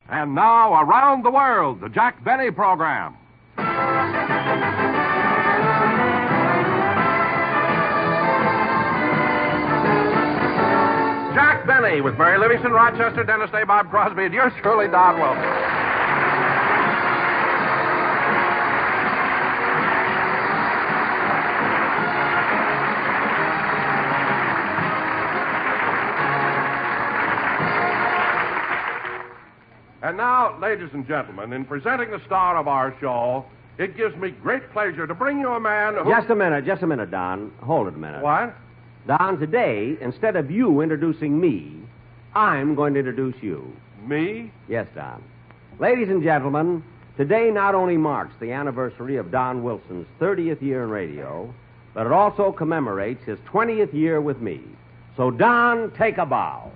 And now, Around the World, the Jack Benny program. Jack Benny with Mary Livingston, Rochester, Dennis Day, Bob Crosby, and yours truly, Don Wilson. And now, ladies and gentlemen, in presenting the star of our show, it gives me great pleasure to bring you a man who... Just a minute, Don. Hold it a minute. What? Don, today, instead of you introducing me, I'm going to introduce you. Me? Yes, Don. Ladies and gentlemen, today not only marks the anniversary of Don Wilson's 30th year in radio, but it also commemorates his 20th year with me. So, Don, take a bow.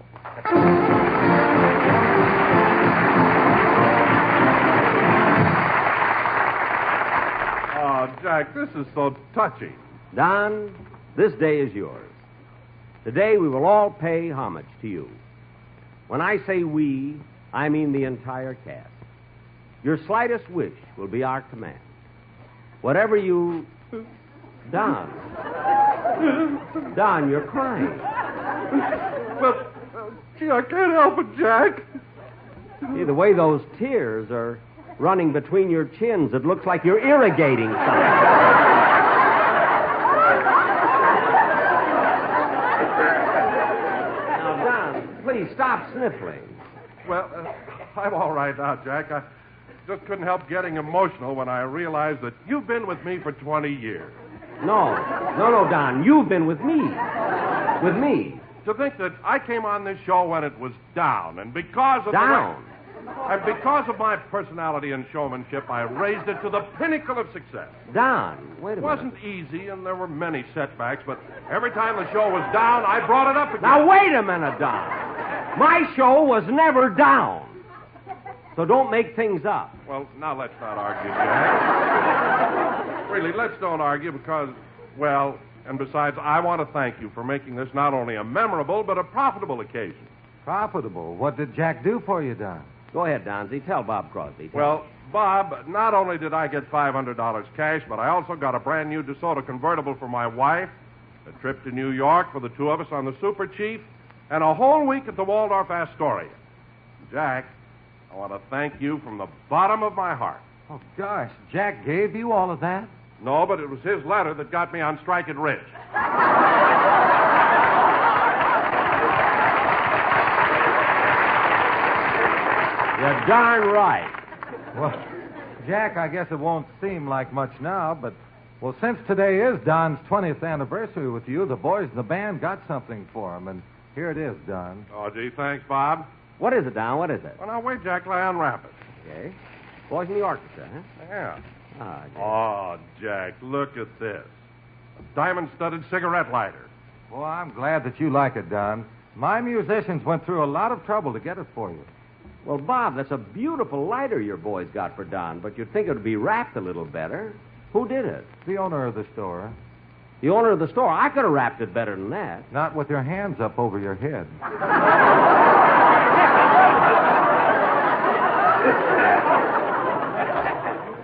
Oh, Jack, this is so touching. Don, this day is yours. Today we will all pay homage to you. When I say we, I mean the entire cast. Your slightest wish will be our command. Whatever you... Don, you're crying. Well, gee, I can't help it, Jack. See, the way those tears are running between your chins, it looks like you're irrigating something. Now, Don, please stop sniffling. Well, I'm all right now, Jack. I just couldn't help getting emotional when I realized that you've been with me for 20 years. No, Don, you've been with me. With me. To think that I came on this show when it was down, and because of Down? And because of my personality and showmanship, I raised it to the pinnacle of success. Don, wait a minute. It wasn't easy, and there were many setbacks, but every time the show was down, I brought it up again. Now, wait a minute, Don. My show was never down. So don't make things up. Well, now let's not argue, Jack. Really, let's don't argue because, well, and besides, I want to thank you for making this not only a memorable, but a profitable occasion. Profitable? What did Jack do for you, Don? Go ahead, Donzie. Tell Bob Crosby. Well, Bob, not only did I get $500 cash, but I also got a brand new DeSoto convertible for my wife, a trip to New York for the two of us on the Super Chief, and a whole week at the Waldorf Astoria. Jack, I want to thank you from the bottom of my heart. Oh, gosh, Jack gave you all of that? No, but it was his letter that got me on strike at Ridge. You're darn right. Well, Jack, I guess it won't seem like much now, but, well, since today is Don's 20th anniversary with you, the boys in the band got something for him, and here it is, Don. Oh, gee, thanks, Bob. What is it, Don? What is it? Well, now, wait, Jack, lay unwrap it. Okay. Boys in the orchestra, huh? Yeah. Ah, Jack. Oh, Jack, look at this. A diamond-studded cigarette lighter. Well, I'm glad that you like it, Don. My musicians went through a lot of trouble to get it for you. Well, Bob, that's a beautiful lighter your boys got for Don, but you'd think it would be wrapped a little better. Who did it? The owner of the store. The owner of the store. I could have wrapped it better than that. Not with your hands up over your head.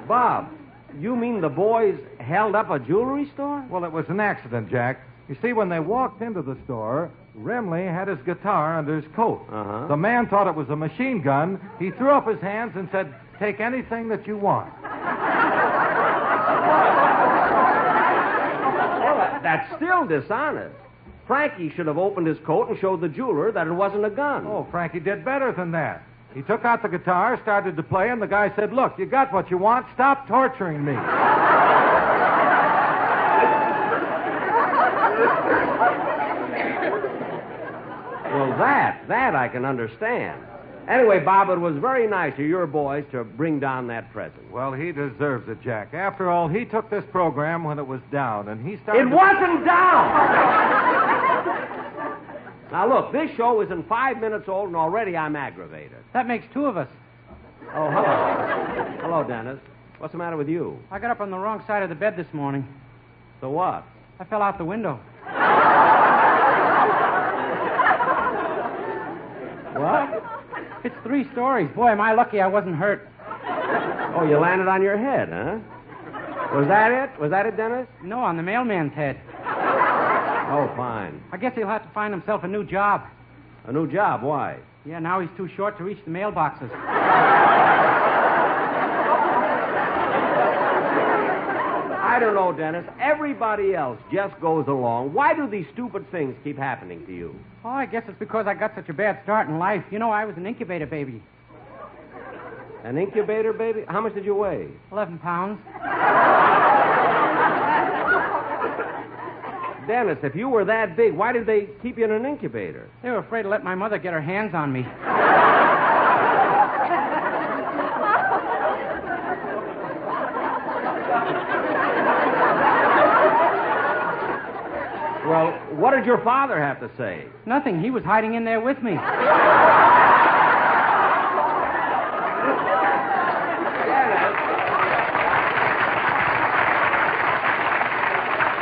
Bob, you mean the boys held up a jewelry store? Well, it was an accident, Jack. You see, when they walked into the store, Remley had his guitar under his coat. Uh-huh. The man thought it was a machine gun. He threw up his hands and said, "Take anything that you want." Well, that's still dishonest. Frankie should have opened his coat and showed the jeweler that it wasn't a gun. Oh, Frankie did better than that. He took out the guitar, started to play, and the guy said, "Look, you got what you want. Stop torturing me." Well, that I can understand. Anyway, Bob, it was very nice of your boys to bring down that present. Well, he deserves it, Jack. After all, he took this program when it was down, and he started... It wasn't down! Now, look, this show isn't 5 minutes old, and already I'm aggravated. That makes two of us. Oh, hello. Hello, Dennis. What's the matter with you? I got up on the wrong side of the bed this morning. So what? I fell out the window. What? It's 3 stories. Boy, am I lucky I wasn't hurt. Oh, you landed on your head, huh? Was that it? Was that it, Dennis? No, on the mailman's head. Oh, fine. I guess he'll have to find himself a new job. A new job? Why? Yeah, now he's too short to reach the mailboxes. I don't know, Dennis. Everybody else just goes along. Why do these stupid things keep happening to you? Oh, I guess it's because I got such a bad start in life. You know, I was an incubator baby. An incubator baby? How much did you weigh? 11 pounds. Dennis, if you were that big, why did they keep you in an incubator? They were afraid to let my mother get her hands on me. Well, what did your father have to say? Nothing. He was hiding in there with me.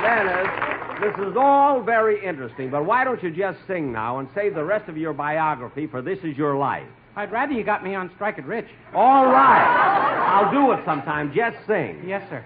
Dennis, this is all very interesting, but why don't you just sing now and save the rest of your biography for This Is Your Life? I'd rather you got me on Strike It Rich. All right. I'll do it sometime. Just sing. Yes, sir.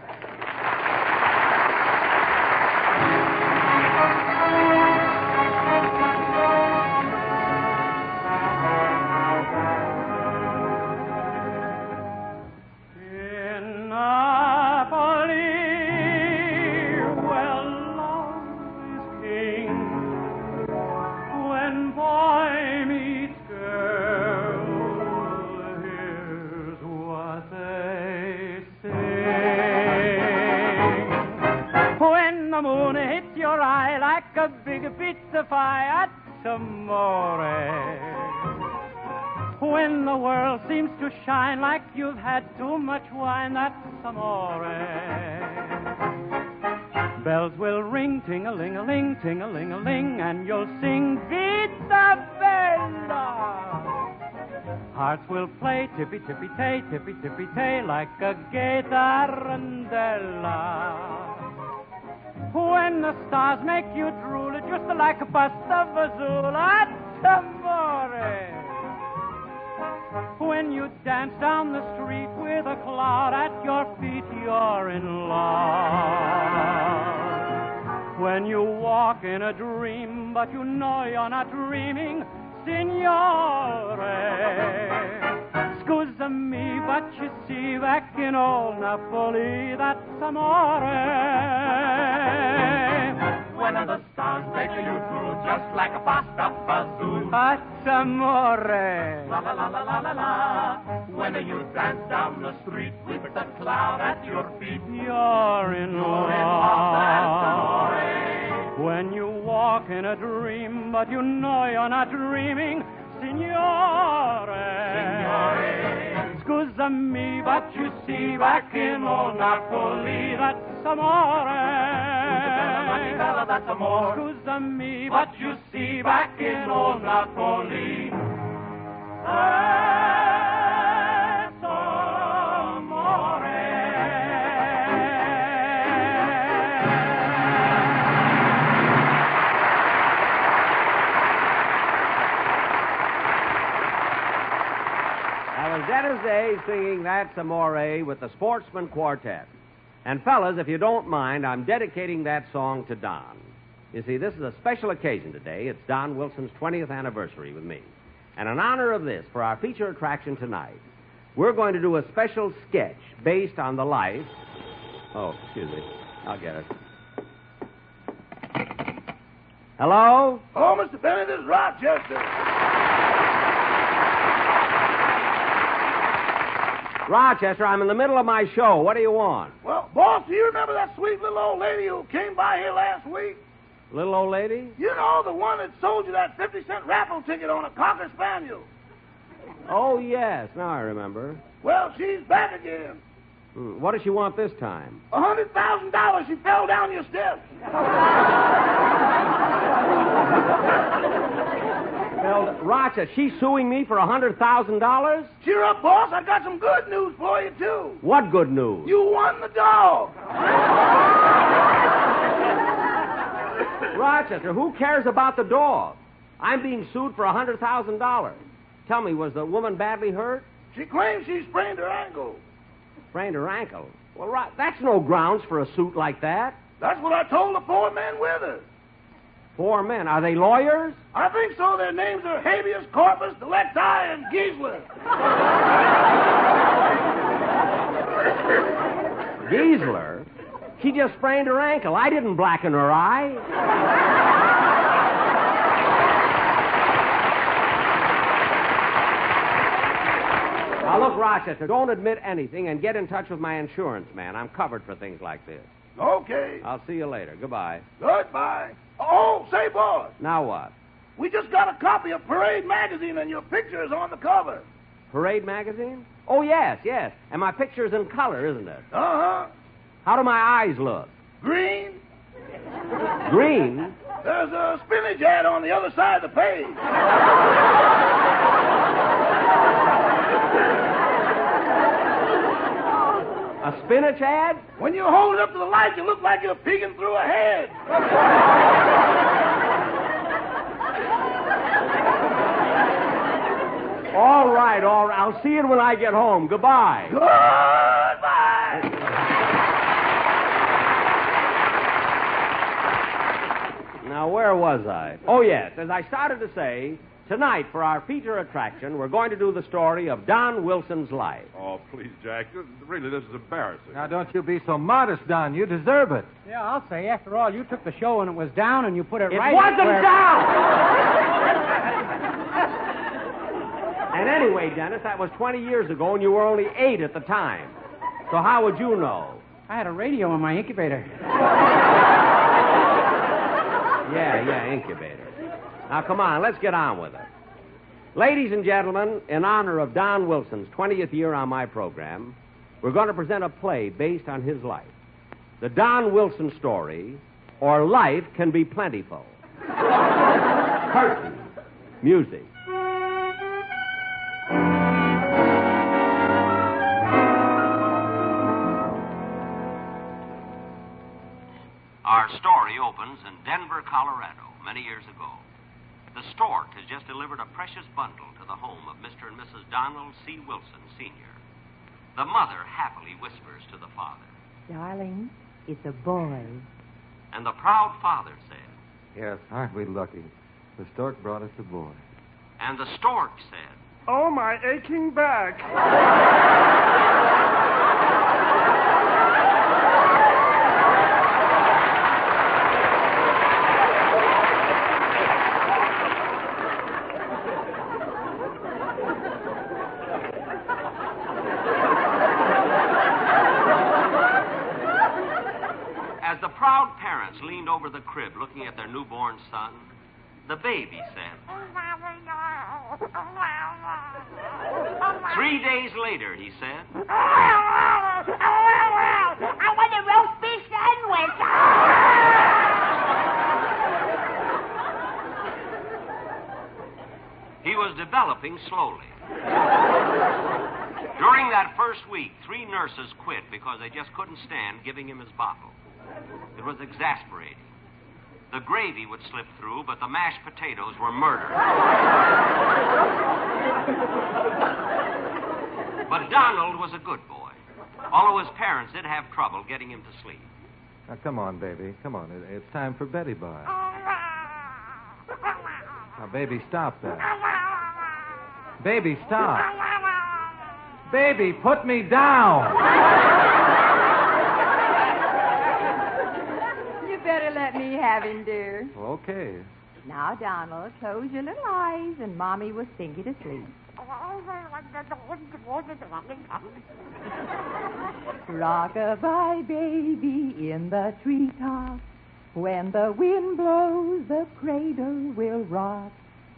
When the world seems to shine like you've had too much wine, that's amore. Bells will ring, ting-a-ling-a-ling, ting-a-ling-a-ling, and you'll sing Vita Bella. Hearts will play tippy-tippy-tay, tippy-tippy-tay, like a gay tarantella. When the stars make you drool, just like a pasta fazool, that's amore. When you dance down the street with a cloud at your feet, you're in love. When you walk in a dream, but you know you're not dreaming, signore. Scusa me, but you see, back in old Napoli, that's amore. When the stars take you through, just like a pasta fazool, that's amore. La la la la la la la. When you dance down the street with the cloud at your feet, you're in love. That's amore. When you walk in a dream, but you know you're not dreaming, signore. Scusa me, but you see, back in old Napoli, that's amore. That's amore. Scusa me, but you see, back in old Napoli, that's amore. That was Dennis Day singing That's Amore with the Sportsman Quartet. And fellas, if you don't mind, I'm dedicating that song to Don. You see, this is a special occasion today. It's Don Wilson's 20th anniversary with me. And in honor of this, for our feature attraction tonight, we're going to do a special sketch based on the life... Oh, excuse me. I'll get it. Hello? Hello, Mr. Bennett. This is Rochester. Rochester, I'm in the middle of my show. What do you want? Well, boss, do you remember that sweet little old lady who came by here last week? Little old lady? You know, the one that sold you that 50-cent raffle ticket on a Cocker Spaniel. Oh, yes. Now I remember. Well, she's back again. What does she want this time? $100,000. She fell down your steps. Well, Rochester, she's suing me for $100,000? Cheer up, boss. I got some good news for you, too. What good news? You won the dog. Rochester, who cares about the dog? I'm being sued for $100,000. Tell me, was the woman badly hurt? She claims she sprained her ankle. Sprained her ankle? Well, right, that's no grounds for a suit like that. That's what I told the 4 men with her. 4 men. Are they lawyers? I think so. Their names are Habeas Corpus, Delecti, and Giesler. Giesler? She just sprained her ankle. I didn't blacken her eye. Now, look, Rochester, don't admit anything and get in touch with my insurance man. I'm covered for things like this. Okay. I'll see you later. Goodbye. Goodbye. Oh, say, boss. Now what? We just got a copy of Parade magazine, and your picture is on the cover. Parade magazine? Oh, yes. And my picture's in color, isn't it? Uh-huh. How do my eyes look? Green. Green? There's a spinach ad on the other side of the page. A spinach ad? When you hold it up to the light, you look like you're peeking through a head. All right. I'll see it when I get home. Goodbye. Goodbye. Now, where was I? Oh, yes. As I started to say, tonight, for our feature attraction, we're going to do the story of Don Wilson's life. Oh, please, Jack. Really, this is embarrassing. Now, don't you be so modest, Don. You deserve it. Yeah, I'll say. After all, you took the show when it was down and you put it It right wasn't where... down! And anyway, Dennis, that was 20 years ago, and you were only 8 at the time. So how would you know? I had a radio in my incubator. Yeah, incubator. Now, come on, let's get on with it. Ladies and gentlemen, in honor of Don Wilson's 20th year on my program, we're going to present a play based on his life. The Don Wilson story, or Life Can Be Plentiful. Curtain. Music. Our story opens in Denver, Colorado, many years ago. The stork has just delivered a precious bundle to the home of Mr. and Mrs. Donald C. Wilson, Sr. The mother happily whispers to the father. Darling, it's a boy. And the proud father said. Yes, aren't we lucky? The stork brought us a boy. And the stork said. Oh, my aching back. As the proud parents leaned over the crib looking at their newborn son, the baby said. 3 days later, he said. I want a roast beef sandwich. He was developing slowly. During that first week, 3 nurses quit because they just couldn't stand giving him his bottle. It was exasperating. The gravy would slip through, but the mashed potatoes were murder. But Donald was a good boy, although his parents did have trouble getting him to sleep. Now, come on, baby. Come on. It's time for Betty Bye. Now, baby, stop that. Baby, stop. Baby, put me down. You better let me have him, dear. Okay. Now, Donald, close your little eyes, and Mommy will sing you to sleep. Rock-a-bye, baby, in the treetop. When the wind blows, the cradle will rock.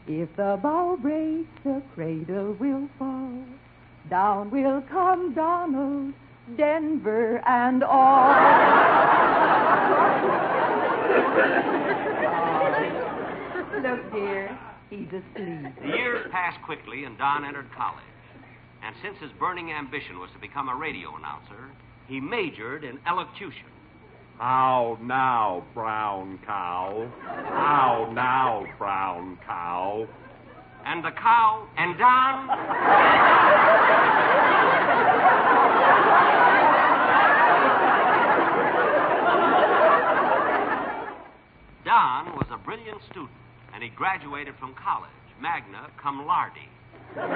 If the bough breaks, the cradle will fall. Down will come Donald, Denver and all. Look, dear, he's asleep. The years passed quickly, and Don entered college. And since his burning ambition was to become a radio announcer, he majored in elocution. How now, brown cow? How now, brown cow? and the cow, and Don. Don was a brilliant student, and he graduated from college, magna cum laude. But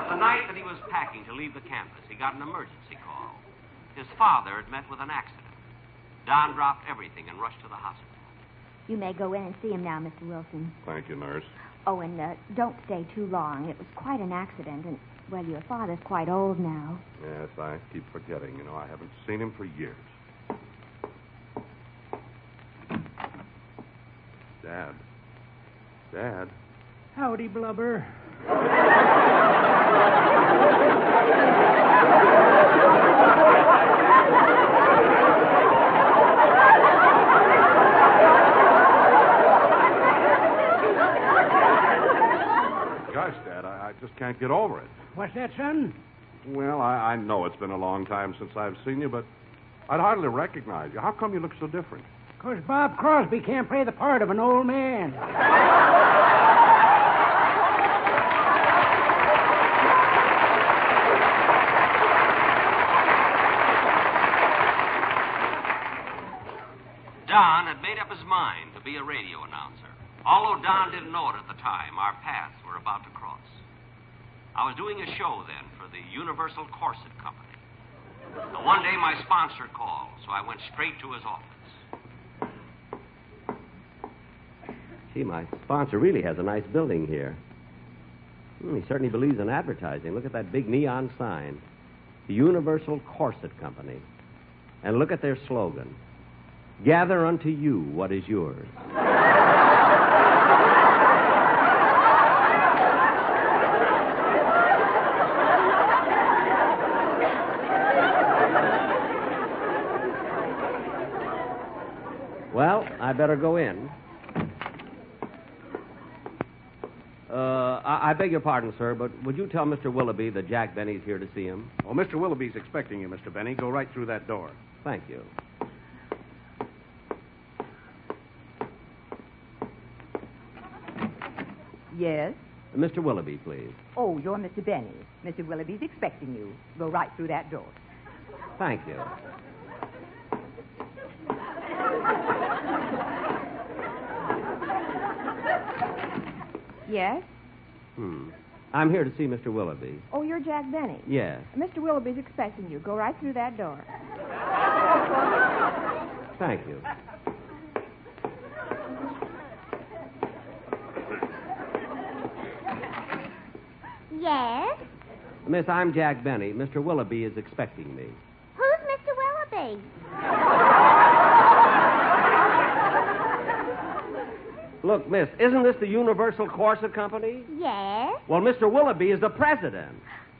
the night that he was packing to leave the campus, he got an emergency call. His father had met with an accident. Don dropped everything and rushed to the hospital. You may go in and see him now, Mr. Wilson. Thank you, nurse. Oh, and don't stay too long. It was quite an accident, and, well, your father's quite old now. Yes, I keep forgetting. You know, I haven't seen him for years. Dad. Dad. Howdy, Blubber. Gosh, Dad, I just can't get over it. What's that, son? Well, I know it's been a long time since I've seen you, but I'd hardly recognize you. How come you look so different? 'Cause Bob Crosby can't play the part of an old man. Don had made up his mind to be a radio announcer. Although Don didn't know it at the time, our paths were about to cross. I was doing a show then for the Universal Corset Company. Now, one day my sponsor called, so I went straight to his office. Gee, my sponsor really has a nice building here. He certainly believes in advertising. Look at that big neon sign. The Universal Corset Company. And look at their slogan. Gather unto you what is yours. Well, I better go in. I beg your pardon, sir, but would you tell Mr. Willoughby that Jack Benny's here to see him? Oh, Mr. Willoughby's expecting you, Mr. Benny. Go right through that door. Thank you. Yes? Mr. Willoughby, please. Oh, you're Mr. Benny. Mr. Willoughby's expecting you. Go right through that door. Thank you. Yes? I'm here to see Mr. Willoughby. Oh, you're Jack Benny. Yes. Mr. Willoughby's expecting you. Go right through that door. Thank you. Yes? Miss, I'm Jack Benny. Mr. Willoughby is expecting me. Who's Mr. Willoughby? Look, miss, isn't this the Universal Corset Company? Yes? Well, Mr. Willoughby is the president.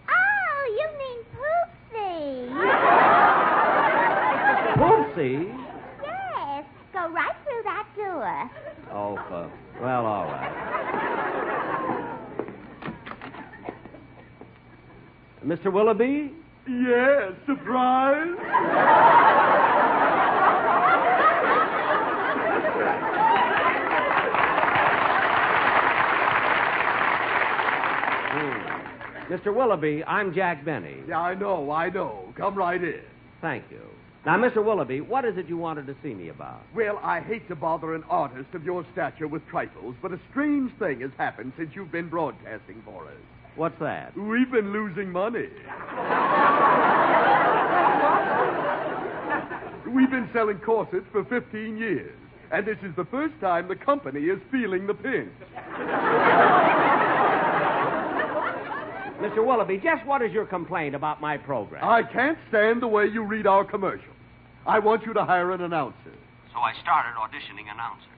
Oh, you mean Poopsie. Poopsie? Yes. Go right through that door. Oh, well, all right. Mr. Willoughby? Yes, surprise. Mr. Willoughby, I'm Jack Benny. Yeah, I know. Come right in. Thank you. Now, Mr. Willoughby, what is it you wanted to see me about? Well, I hate to bother an artist of your stature with trifles, but a strange thing has happened since you've been broadcasting for us. What's that? We've been losing money. We've been selling corsets for 15 years, and this is the first time the company is feeling the pinch. Mr. Willoughby, just what is your complaint about my program? I can't stand the way you read our commercials. I want you to hire an announcer. So I started auditioning announcers.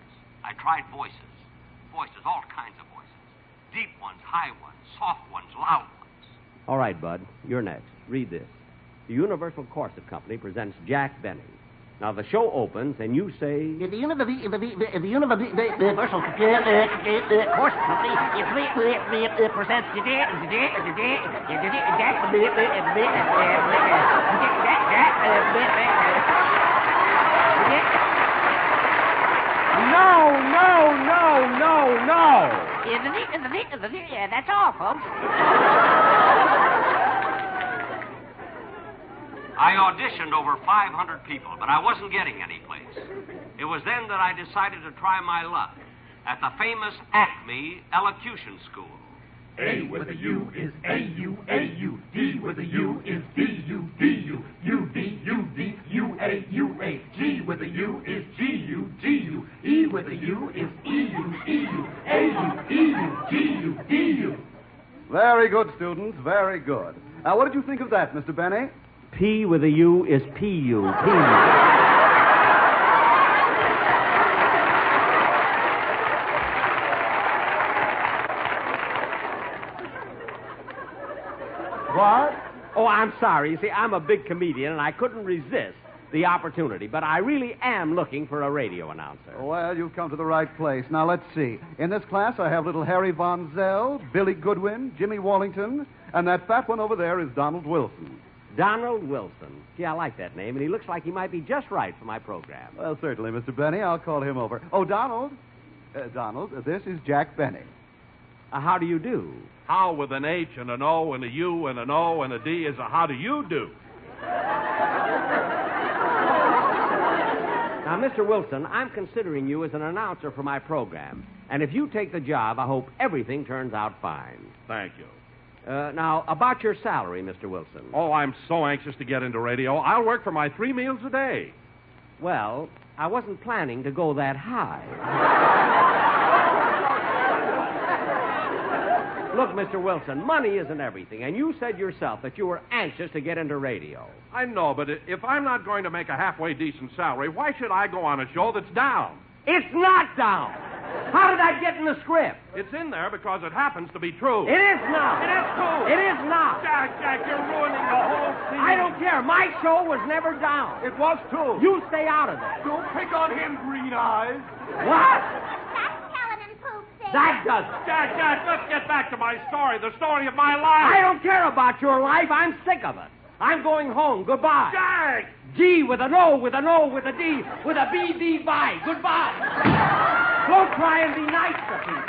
I tried voices, all kinds of voices. Deep ones, high ones, soft ones, loud ones. All right, Bud, you're next. Read this. The Universal Corset Company presents Jack Benny. Now, the show opens, and you say... The Universal Corset Company presents No. Yeah, that's all, folks. I auditioned over 500 people, but I wasn't getting any place. It was then that I decided to try my luck at the famous Acme Elocution School. A with a U is A-U, A-U. D with a U is D-U, D-U. U-D, U-D, U-A, U-A. G with a U is G-U, G-U. E with a U is E-U, E-U. A-U, E-U, G-U, D-U. Very good, students. Very good. Now, what did you think of that, Mr. Benny? P with a U is P-U, P-U. What? Oh, I'm sorry. You see, I'm a big comedian, and I couldn't resist the opportunity, but I really am looking for a radio announcer. Well, you've come to the right place. Now, let's see. In this class, I have little Harry Von Zell, Billy Goodwin, Jimmy Wallington, and that fat one over there is Donald Wilson. Donald Wilson. Gee, I like that name, and he looks like he might be just right for my program. Well, certainly, Mr. Benny. I'll call him over. Oh, Donald. Donald, this is Jack Benny. How do you do? How with an H and an O and a U and an O and a D is a how do you do? Now, Mr. Wilson, I'm considering you as an announcer for my program. And if you take the job, I hope everything turns out fine. Thank you. Now, about your salary, Mr. Wilson. Oh, I'm so anxious to get into radio. I'll work for my 3 meals a day. Well, I wasn't planning to go that high. Look, Mr. Wilson, money isn't everything, and you said yourself that you were anxious to get into radio. I know, but if I'm not going to make a halfway decent salary, why should I go on a show that's down? It's not down. How did that get in the script? It's in there because it happens to be true. It is not. It is true. It is not. Jack, you're ruining the whole scene. I don't care. My show was never down. It was too. You stay out of this. Don't pick on him, Green Eyes. What? That's Skeleton Poop thing. That does it. Jack, let's get back to my story, the story of my life. I don't care about your life. I'm sick of it. I'm going home. Goodbye. Jack! G with an O, with an O, with a D, with a B, D, bye. Goodbye. Don't try and be nice to people.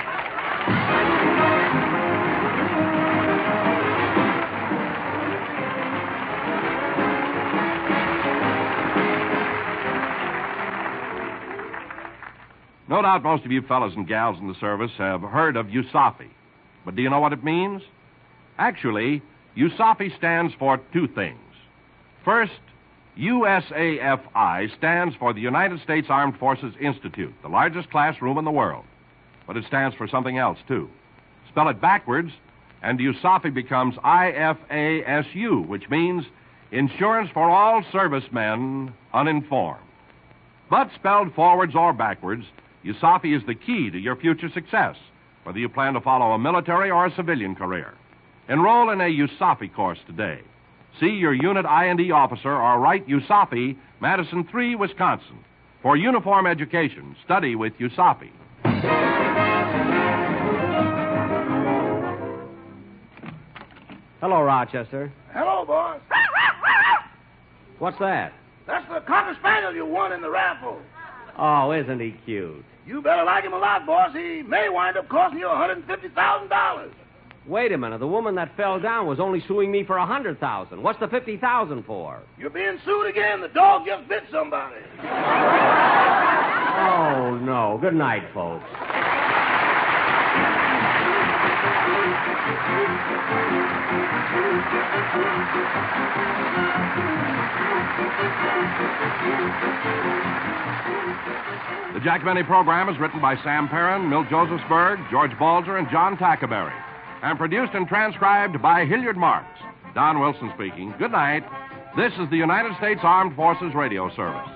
No doubt most of you fellas and gals in the service have heard of USAFI. But do you know what it means? Actually, USAFI stands for two things. First, USAFI stands for the United States Armed Forces Institute, the largest classroom in the world. But it stands for something else, too. Spell it backwards, and USAFI becomes IFASU, which means Insurance for All Servicemen Uninformed. But spelled forwards or backwards, USAFI is the key to your future success, whether you plan to follow a military or a civilian career. Enroll in a USAFI course today. See your unit I&E officer or write USAFI, Madison 3, Wisconsin. For uniform education, study with USAFI. Hello, Rochester. Hello, boss. What's that? That's the Cocker Spaniel you won in the raffle. Oh, isn't he cute? You better like him a lot, boss. He may wind up costing you $150,000. Wait a minute. The woman that fell down was only suing me for $100,000. What's the $50,000 for? You're being sued again. The dog just bit somebody. Oh, no. Good night, folks. The Jack Benny program is written by Sam Perrin, Milt Josephsberg, George Balzer, and John Tackerberry, and produced and transcribed by Hilliard Marks. Don Wilson speaking. Good night. This is the United States Armed Forces Radio Service.